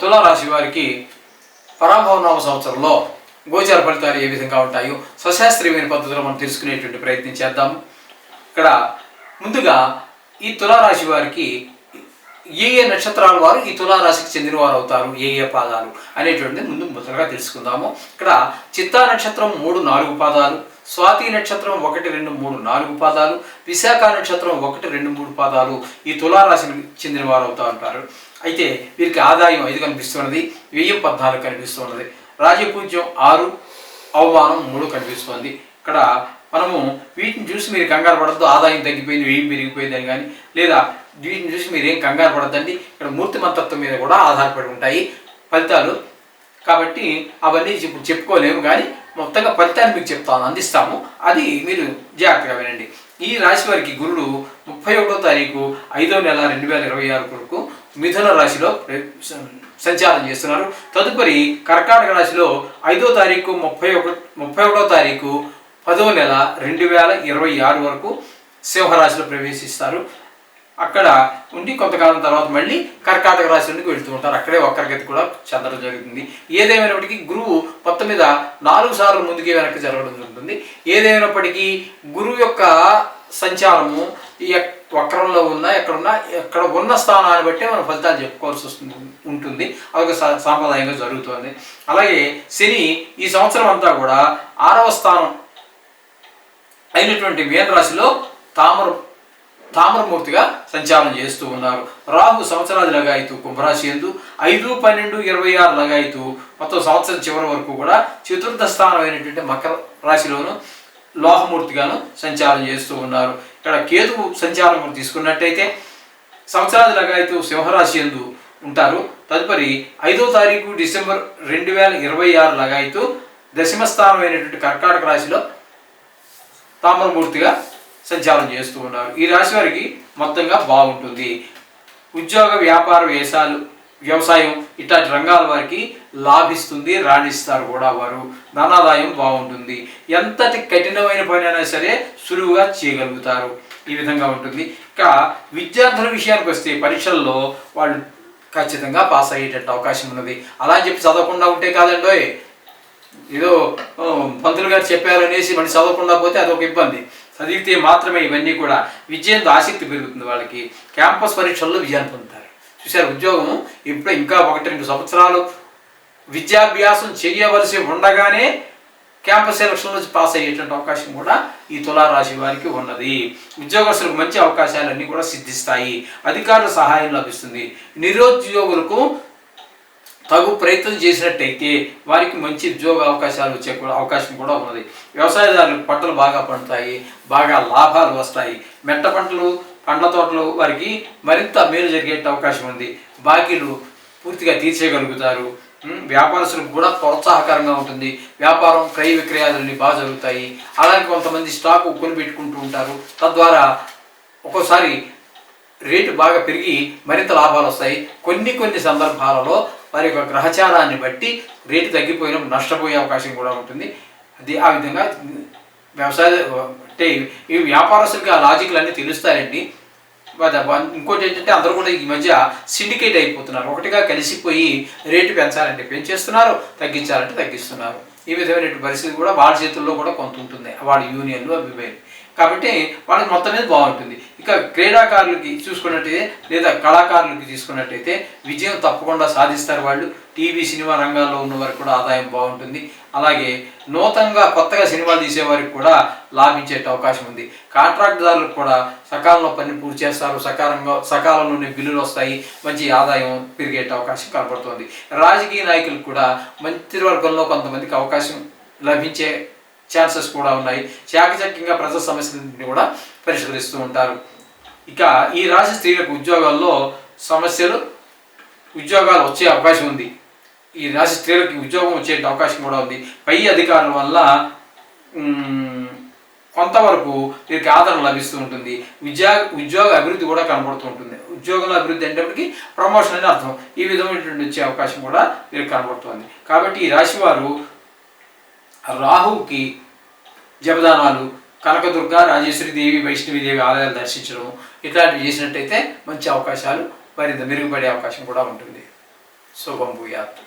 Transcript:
తులారాశి వారికి పరాభవనామ సంవత్సరంలో గోచార ఫలితాలు ఏ విధంగా ఉంటాయో సశాస్త్రీయమైన పద్ధతిలో మనం తెలుసుకునేటువంటి ప్రయత్నం చేద్దాము. ఇక్కడ ముందుగా ఈ తులారాశి వారికి ఏ నక్షత్రాల వారు ఈ తులారాశికి చెందిన వారు అవుతారు, ఏ పాదాలు అనేటువంటిది ముందు మొదలుగా తెలుసుకుందాము. ఇక్కడ చిత్తా నక్షత్రం 3, 4 పాదాలు, స్వాతి నక్షత్రం 1, 2, 3, 4 పాదాలు, విశాఖ నక్షత్రం 1, 2, 3 పాదాలు ఈ తులారాశికి చెందిన వారు అవుతూ ఉంటారు. అయితే వీరికి ఆదాయం 5 కనిపిస్తున్నది, వ్యయం 14 కనిపిస్తున్నది, రాజపూజ్యం 6, అవమానం 3 కనిపిస్తుంది. ఇక్కడ మనము వీటిని చూసి మీరు కంగారు పడద్దు, ఆదాయం తగ్గిపోయింది, వ్యయం పెరిగిపోయింది అని కానీ, లేదా వీటిని చూసి మీరు ఏం కంగారు పడద్దండి. ఇక్కడ మూర్తి మంతత్వం మీద కూడా ఆధారపడి ఉంటాయి ఫలితాలు. కాబట్టి అవన్నీ ఇప్పుడు చెప్పుకోలేము, కానీ మొత్తంగా ఫలితాన్ని మీకు చెప్తాను, అందిస్తాము. అది మీరు జాగ్రత్తగా వినండి. ఈ రాశి వారికి గురుడు 31వ తారీఖు 5వ నెల 2026 వరకు మిథున రాశిలో సంచారం చేస్తున్నారు. తదుపరి కర్కాటక రాశిలో 5వ తారీఖు 31వ తారీఖు 10వ నెల 2026 వరకు సింహరాశిలో ప్రవేశిస్తారు. అక్కడ ఉండి కొంతకాలం తర్వాత మళ్ళీ కర్కాటక రాశి నుండి వెళుతూ ఉంటారు. అక్కడే వక్రగతి కూడా చెందడం జరుగుతుంది. ఏదేమైనప్పటికీ గురువు మొత్తం మీద 4 సార్లు ముందుకి వెనక్కి జరగడం జరుగుతుంది. ఏదేమైనప్పటికీ గురువు యొక్క సంచారము ఈ వక్రంలో ఉన్నా ఎక్కడ ఉన్న స్థానాన్ని బట్టి మనం ఫలితాలు చెప్పుకోవాల్సి ఉంటుంది. అదొక సాంప్రదాయంగా జరుగుతుంది. అలాగే శని ఈ సంవత్సరం అంతా కూడా 6వ స్థానం అయినటువంటి మీన రాశిలో తామరమూర్తిగా సంచారం చేస్తూ ఉన్నారు. రాహు సంవత్సరాది లగాయితూ కుంభరాశి యందు 5, 12, 26 లగాయితూ మొత్తం సంవత్సరం చివరి వరకు కూడా చతుర్థ స్థానం అయినటువంటి మకర రాశిలోను లోహమూర్తిగాను సంచారం చేస్తూ ఉన్నారు. ఇక్కడ కేతువు సంచారం తీసుకున్నట్టయితే సంవత్సరాది లగాయితూ సింహరాశి యందు ఉంటారు. తదుపరి 5వ తారీఖు డిసెంబర్ 2026 లగాయితూ దశమ స్థానం అయినటువంటి కర్కాటక రాశిలో తామరమూర్తిగా సంచారం చేస్తూ ఉన్నారు. ఈ రాశి వారికి మొత్తంగా బాగుంటుంది. ఉద్యోగ, వ్యాపార, వ్యవసాయం ఇట్లాంటి రంగాల వారికి లాభిస్తుంది, రాణిస్తారు కూడా. వారు ధనాదాయం బాగుంటుంది. ఎంతటి కఠినమైన పని అయినా సరే సులువుగా చేయగలుగుతారు. ఈ విధంగా ఉంటుంది. ఇక విద్యార్థుల విషయానికి వస్తే పరీక్షల్లో వాళ్ళు ఖచ్చితంగా పాస్ అయ్యేటట్టు అవకాశం ఉన్నది. అలా అని చెప్పి చదవకుండా ఉంటే కాదండోయ్, ఏదో పంతులు గారు చెప్పారు అనేసి మళ్ళీ చదవకుండా పోతే అదొక ఇబ్బంది. చదివితే మాత్రమే ఇవన్నీ కూడా విజయంతో ఆసక్తి పెరుగుతుంది. వాళ్ళకి క్యాంపస్ పరీక్షల్లో విజయాన్ని పొందుతారు. చూసారు, ఉద్యోగం ఇప్పుడు ఇంకా 1-2 సంవత్సరాలు విద్యాభ్యాసం చేయవలసి ఉండగానే క్యాంపస్ సెలక్షన్లో పాస్ అయ్యేటువంటి అవకాశం కూడా ఈ తులారాశి వారికి ఉన్నది. ఉద్యోగస్తులకు మంచి అవకాశాలన్నీ కూడా సిద్ధిస్తాయి. అధికారుల సహాయం లభిస్తుంది. నిరుద్యోగులకు తగు ప్రయత్నం చేసినట్టయితే వారికి మంచి ఉద్యోగ అవకాశాలు వచ్చే అవకాశం కూడా ఉన్నది. వ్యవసాయదారులకు పంటలు బాగా పండుతాయి, బాగా లాభాలు వస్తాయి. మెట్ట పంటలు, పండ్ల తోటలు వారికి మరింత మేలు జరిగే అవకాశం ఉంది. బాకీలు పూర్తిగా తీర్చేయగలుగుతారు. వ్యాపారస్తులకు కూడా ప్రోత్సాహకరంగా ఉంటుంది. వ్యాపారం, క్రయ విక్రయాలన్నీ బాగా జరుగుతాయి. అలాగే కొంతమంది స్టాకు కొనిపెట్టుకుంటూ ఉంటారు. తద్వారా ఒక్కోసారి రేటు బాగా పెరిగి మరింత లాభాలు వస్తాయి. కొన్ని సందర్భాలలో వారి యొక్క గ్రహచారాన్ని బట్టి రేటు తగ్గిపోయినప్పుడు నష్టపోయే అవకాశం కూడా ఉంటుంది. అది ఆ విధంగా వ్యవసాయ అంటే ఈ వ్యాపారస్తులకి ఆ లాజిక్లు అన్నీ తెలుస్తాయండి. ఇంకోటి ఏంటంటే అందరూ కూడా ఈ మధ్య సిండికేట్ అయిపోతున్నారు. ఒకటిగా కలిసిపోయి రేటు పెంచాలంటే పెంచేస్తున్నారు, తగ్గించాలంటే తగ్గిస్తున్నారు. ఈ విధమైన పరిస్థితి కూడా వాళ్ళ చేతుల్లో కూడా కొంత ఉంటుంది. వాళ్ళ యూనియన్లు అవి. కాబట్టి వాళ్ళకి మొత్తం మీద బాగుంటుంది. ఇక క్రీడాకారులకి చూసుకున్నట్టయితే లేదా కళాకారులకి తీసుకున్నట్టయితే విజయం తప్పకుండా సాధిస్తారు వాళ్ళు. టీవీ, సినిమా రంగాల్లో ఉన్న వారికి కూడా ఆదాయం బాగుంటుంది. అలాగే కొత్తగా సినిమాలు తీసేవారికి కూడా లాభించే అవకాశం ఉంది. కాంట్రాక్టుదారులకు కూడా సకాలంలో పని పూర్తి చేస్తారు. సకాలంలోనే బిల్లులు వస్తాయి. మంచి ఆదాయం పెరిగే అవకాశం కనబడుతుంది. రాజకీయ నాయకులకు కూడా మంత్రివర్గంలో కొంతమందికి అవకాశం లభించే ఛాన్సెస్ కూడా ఉన్నాయి. చాకచక్యంగా ప్రజా సమస్యలని కూడా పరిష్కరిస్తూ ఉంటారు. ఇక ఈ రాశి స్త్రీలకు ఉద్యోగాలు వచ్చే అవకాశం ఉంది. ఈ రాశి స్త్రీలకి ఉద్యోగం వచ్చే అవకాశం కూడా ఉంది. పై అధికారుల వల్ల కొంతవరకు వీరికి ఆదరణ లభిస్తూ ఉంటుంది. ఉద్యోగ అభివృద్ధి కూడా కనబడుతూ ఉంటుంది. ఉద్యోగంలో అభివృద్ధి అంటే ప్రమోషన్ అని అర్థం. ఈ విధమైనటువంటి వచ్చే అవకాశం కూడా వీరికి కనబడుతుంది. కాబట్టి ఈ రాశి వారు రాహువుకి జపదానాలు, కనకదుర్గ, రాజేశ్వరి దేవి, వైష్ణవి దేవి ఆలయాలు దర్శించడం ఇట్లాంటివి చేసినట్టయితే మంచి అవకాశాలు మరింత మెరుగుపడే అవకాశం కూడా ఉంటుంది. శుభం భూయాత్.